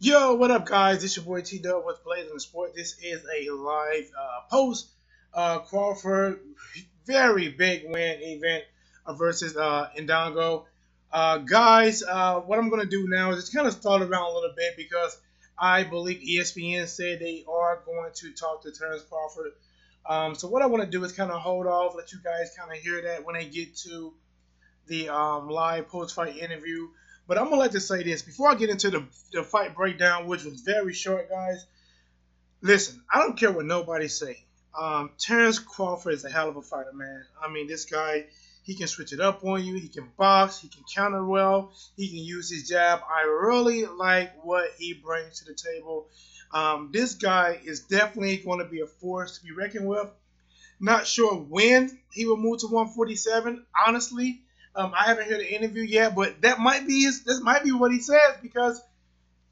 Yo, what up, guys? This your boy T Dub with Blazing Sport. This is a live post Crawford very big win event versus Indongo. Guys, what I'm gonna do now is just kind of start around a little bit because I believe ESPN said they are going to talk to Terence Crawford. So what I want to do is kind of hold off, let you guys kind of hear that when they get to the live post-fight interview. But I'm gonna like to say this before I get into the fight breakdown, which was very short, guys. Listen, I don't care what nobody say. Terence Crawford is a hell of a fighter, man. I mean, this guy, he can switch it up on you. He can box. He can counter well. He can use his jab. I really like what he brings to the table. This guy is definitely going to be a force to be reckoned with. Not sure when he will move to 147, honestly. I haven't heard the interview yet, but that might be what he says, because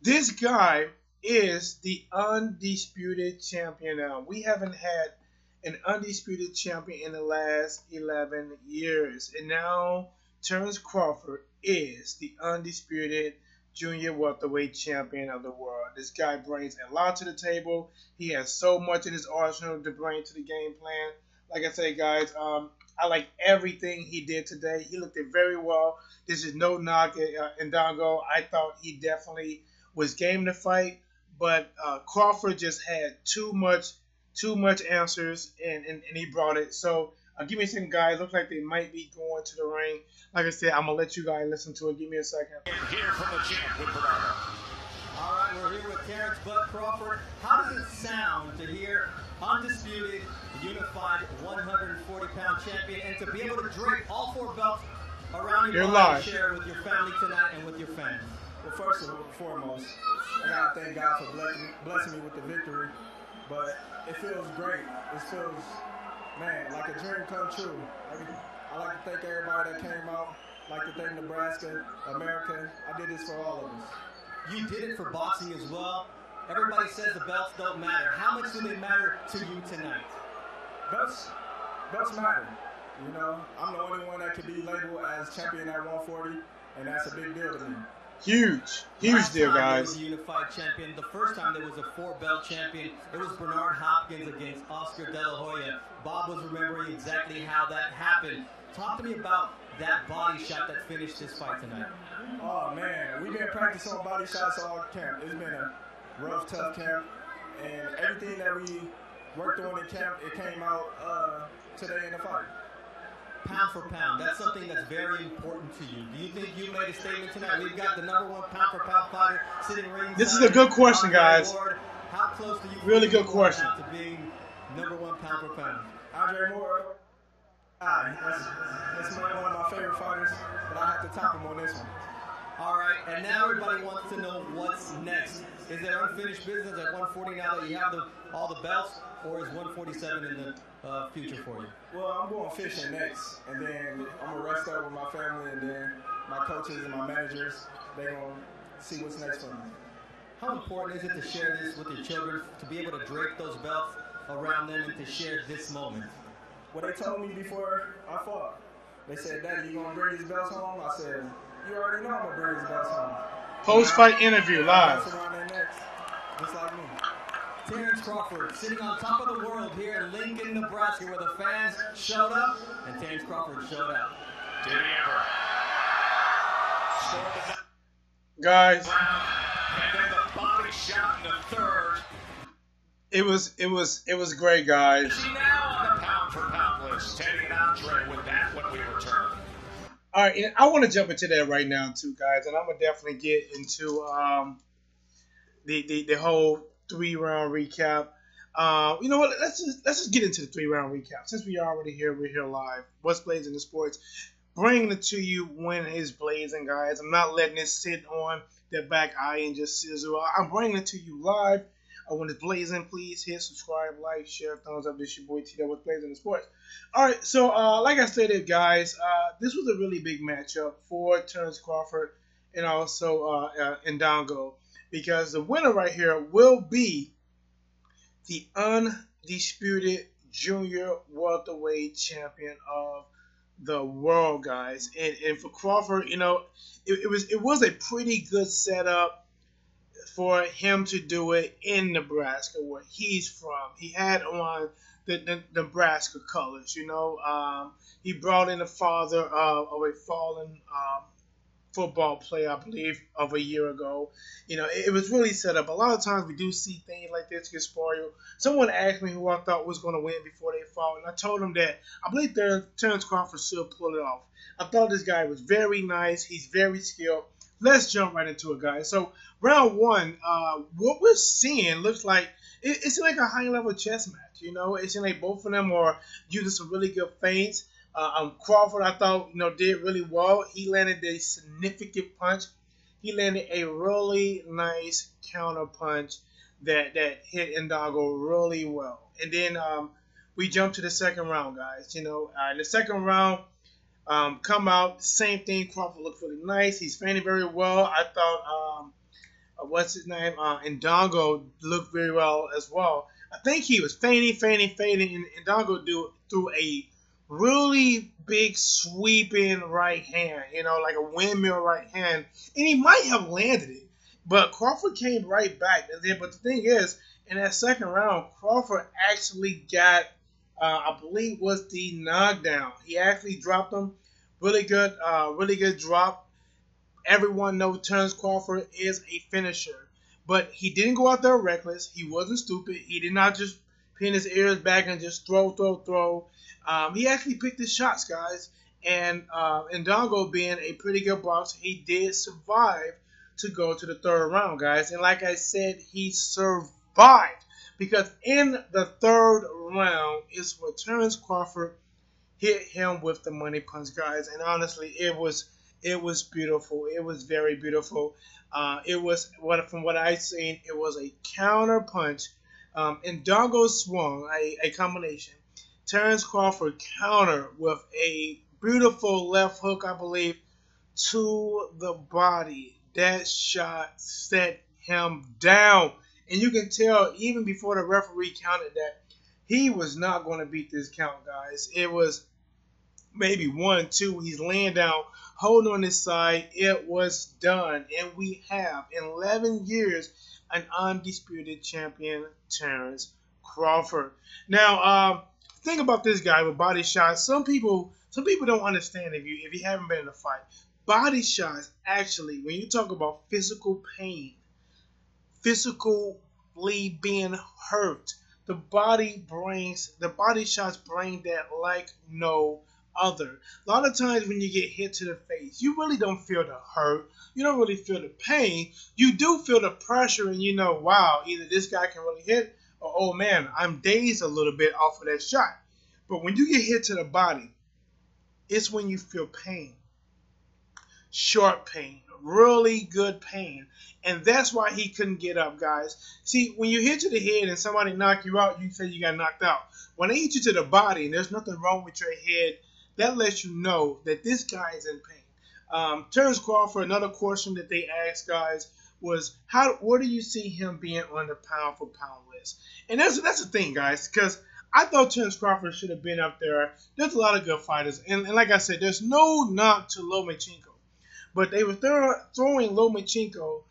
this guy is the undisputed champion now. We haven't had an undisputed champion in the last 11 years. And now Terence Crawford is the undisputed junior welterweight champion of the world. This guy brings a lot to the table. He has so much in his arsenal to bring to the game plan. Like I say, guys, I like everything he did today. He looked it very well. This is no knock at Indongo. I thought he definitely was game to fight, but Crawford just had too much answers, and he brought it. So give me a second, guys. Looks like they might be going to the ring. Like I said, I'm gonna let you guys listen to it. Give me a second. And here from the champ with Bernardo. All right, we're here with Terence Crawford. How does it sound to hear undisputed, unified 140-pound champion, and to be able to drape all four belts around your body and share with your family tonight and with your fans? Well, first and foremost, I gotta thank God for blessing me with the victory. But it feels great. It feels, man, like a dream come true. I like to thank everybody that came out. I like to thank Nebraska, America. I did this for all of us. You did it for boxing as well. Everybody says the belts don't matter. How much do they matter to you tonight? Belts matter. You know, I'm the only one that can be labeled as champion at 140, and that's a big deal to me. Huge Last deal, time guys. there was a unified champion. The first time there was a four-belt champion, it was Bernard Hopkins against Oscar De La Hoya. Bob was remembering exactly how that happened. Talk to me about that body shot that finished this fight tonight. Oh, man. We've been practicing on body shots all camp. It's been a rough, tough camp. And everything that we worked on in camp, it came out today in the fight. Pound for pound, that's something that's very important to you. Do you think you made a statement tonight? We've got the #1 pound for pound fighter sitting ringside. This is a good question, guys. How close do you really good question to being #1 pound for pound? Andre Moore, that's one of my favorite fighters, but I have to top him on this one. All right, and now everybody wants to know what's next. Is there unfinished business at 140 now that you have all the belts, or is 147 in the future for you? Well, I'm going fishing next, and then I'm going to rest up with my family, and then my coaches and my managers, they're going to see what's next for me. How important is it to share this with your children, to be able to drape those belts around them and to share this moment? What they told me before I fought, they said, "Daddy, you going to bring these belts home?" I said, "You already know I'm going to bring these belts home." Post-fight interview live. Around their necks, just like me. Terence Crawford sitting on top of the world here in Lincoln, Nebraska, where the fans showed up and Terence Crawford showed out. Did he ever? Guys, And then the body shot in the third. it was great, guys. Is he now on the pound for pound list? Teddy and Andre with that when we return. All right, and I want to jump into that right now too, guys, and I'm gonna definitely get into the whole 3-round recap. You know what? Let's just get into the 3-round recap since we're here live. What's blazing the sports? Bringing it to you when it's blazing, guys. I'm not letting it sit on the back eye and just sizzle. I'm bringing it to you live. When it's blazing, please hit subscribe, like, share, thumbs up. This your boy T. What's blazing the sports? All right, so like I stated, guys, this was a really big matchup for Terence Crawford and also Indongo, because the winner right here will be the undisputed junior welterweight champion of the world, guys. And for Crawford, you know, it was a pretty good setup. for him to do it in Nebraska, where he's from. He had on the Nebraska colors, you know. He brought in the father of a fallen football player, I believe, of a year ago. You know, it was really set up. A lot of times we do see things like this get spoiled. Someone asked me who I thought was going to win before they fought, and I told them that I believe Terence Crawford should pull it off. I thought this guy was very nice. He's very skilled. Let's jump right into it, guys. So round one, what we're seeing looks like it's like a high-level chess match. You know, it's like both of them are using some really good feints. Crawford, I thought, did really well. He landed a significant punch. He landed a really nice counter punch that hit Indongo really well. And then we jump to the second round, guys. In the second round, come out, same thing. Crawford looked really nice. He's feinting very well. I thought, what's his name? Indongo looked very well as well. I think he was feinting, and Indongo threw a really big sweeping right hand, like a windmill right hand, and he might have landed it, but Crawford came right back. But the thing is, in that second round, Crawford actually got, I believe, was the knockdown. He actually dropped him. Really good drop. Everyone knows Terence Crawford is a finisher, but he didn't go out there reckless. He wasn't stupid. He did not just pin his ears back and just throw. He actually picked his shots, guys. And Indongo, being a pretty good boxer, he did survive to go to the third round, guys. And like I said, he survived, because in the third round is where Terence Crawford hit him with the money punch, guys. And honestly, it was beautiful. It was very beautiful. From what I've seen, it was a counter punch. Indongo swung a combination. Terence Crawford countered with a beautiful left hook, I believe, to the body. That shot set him down. And you can tell even before the referee counted that he was not going to beat this count, guys. It was maybe 1-2. He's laying down, holding on his side. It was done. And we have, in 11 years, an undisputed champion, Terence Crawford. Now, think about this guy with body shots. Some people don't understand if you haven't been in a fight. Body shots, actually, when you talk about physical pain, physically being hurt, the body shots bring that like no other. A lot of times when you get hit to the face, you really don't feel the hurt. You don't really feel the pain. You do feel the pressure, and wow, either this guy can really hit, or oh man, I'm dazed a little bit off of that shot. But when you get hit to the body, it's when you feel pain. Short pain, really good pain. And that's why he couldn't get up, guys. See, when you hit to the head and somebody knock you out, you say you got knocked out. When they hit you to the body and there's nothing wrong with your head, that lets you know that this guy is in pain. Terence Crawford, another question that they asked, guys, was where do you see him being on the pound-for-pound list? And that's the thing, guys, because I thought Terence Crawford should have been up there. There's a lot of good fighters. And like I said, there's no knock to Lomachenko. But they were throwing Lomachenko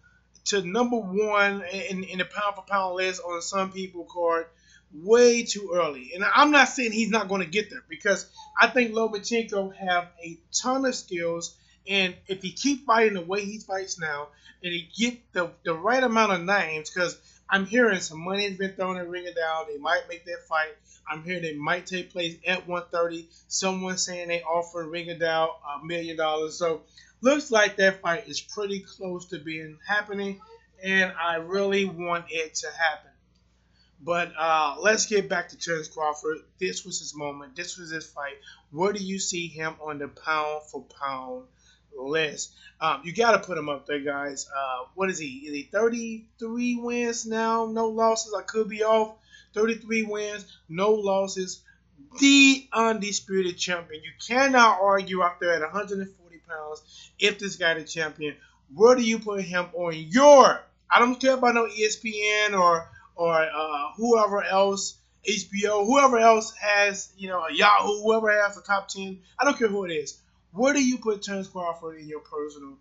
to number one in the pound-for-pound list on some people card way too early. And I'm not saying he's not going to get there, because I think Lomachenko have a ton of skills. And if he keep fighting the way he fights now, and he get the right amount of names, because I'm hearing some money has been thrown at Ring of Down. They might make that fight. I'm hearing it might take place at 130. Someone saying they offer Ring of Down $1 million. So looks like that fight is pretty close to being happening, and I really want it to happen. But let's get back to Terence Crawford. This was his moment. This was his fight. Where do you see him on the pound-for-pound list? You got to put him up there, guys. What is he? Is he 33 wins now? No losses. I could be off. 33 wins, no losses. The undisputed champion. You cannot argue out there at 140 pounds if this guy is champion. Where do you put him on your? I don't care about no ESPN or whoever else, HBO, whoever else has, Yahoo, whoever has the top 10. I don't care who it is. Where do you put Terence Crawford in your personal?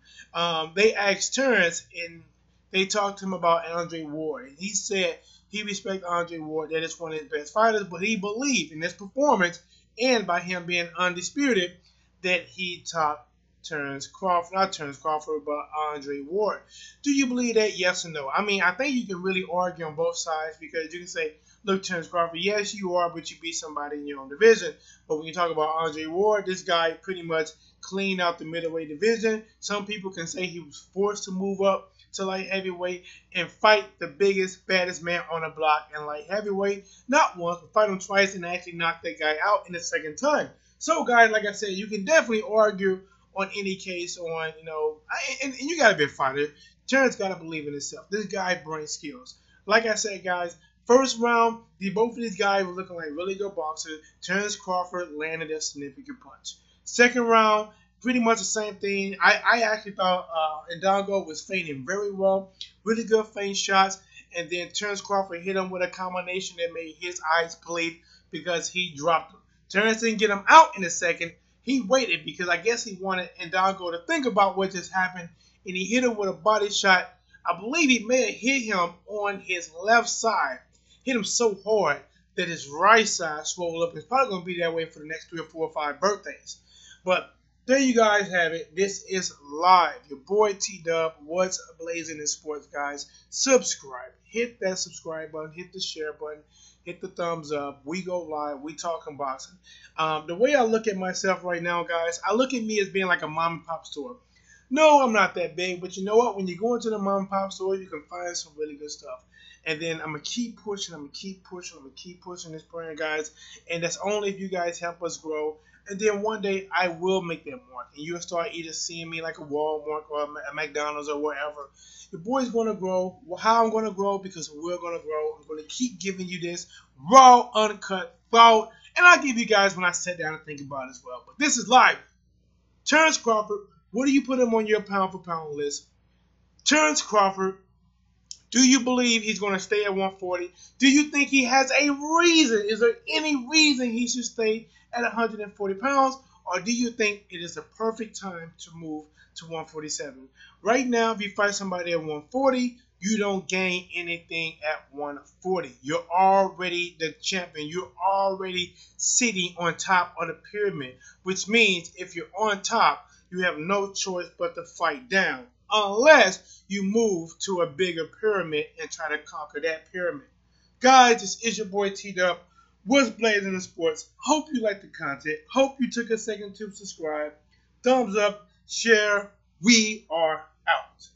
They asked Terence, and they talked to him about Andre Ward, and he said he respects Andre Ward, that is one of his best fighters, but he believed in his performance and by him being undisputed that he topped Terence Crawford, not Terence Crawford, but Andre Ward. Do you believe that? Yes or no? I mean, I think you can really argue on both sides because you can say, look, Terence Crawford, yes, you are, but you beat somebody in your own division. But when you talk about Andre Ward, this guy pretty much cleaned out the middleweight division. Some people can say he was forced to move up to light heavyweight and fight the biggest, baddest man on the block in light heavyweight. Not once, but fight him twice and actually knock that guy out in the second time. So, guys, like I said, you can definitely argue on any case on, and you got to be a fighter. Terence got to believe in himself. This guy brings skills. Like I said, guys, first round, both of these guys were looking like really good boxers. Terence Crawford landed a significant punch. Second round, pretty much the same thing. I actually thought Indongo was feinting very well. Really good feint shots. And then Terence Crawford hit him with a combination that made his eyes bleed because he dropped him. Terence didn't get him out in a second. He waited because I guess he wanted Indongo to think about what just happened. And he hit him with a body shot. I believe he may have hit him on his left side. Hit him so hard that his right side swelled up. It's probably going to be that way for the next 3 or 4 or 5 birthdays. But there you guys have it. This is live. Your boy T-Dub. What's blazing in sports, guys? Subscribe. Hit that subscribe button. Hit the share button. Hit the thumbs up. We go live. We talking boxing. The way I look at myself right now, guys, I look at me as being like a mom and pop store. No, I'm not that big, but you know what? When you go into the mom and pop store, you can find some really good stuff. And then I'm going to keep pushing. I'm going to keep pushing. I'm going to keep pushing this brand, guys. And that's only if you guys help us grow. And then one day I will make that mark. And you'll start either seeing me like a Walmart or a McDonald's or wherever. Your boy's going to grow. Well, how I'm going to grow? Because we're going to grow. I'm going to keep giving you this raw, uncut thought. And I'll give you guys when I sit down and think about it as well. But this is live. Terence Crawford, what do you put him on your pound-for-pound list? Terence Crawford, do you believe he's going to stay at 140? Do you think he has a reason? Is there any reason he should stay at 140 pounds? Or do you think it is the perfect time to move to 147? Right now, if you fight somebody at 140, you don't gain anything at 140. You're already the champion. You're already sitting on top of the pyramid, which means if you're on top, you have no choice but to fight down, unless you move to a bigger pyramid and try to conquer that pyramid. Guys, this is your boy T-Dub. What's blazing in sports? Hope you like the content. Hope you took a second to subscribe. Thumbs up, share. We are out.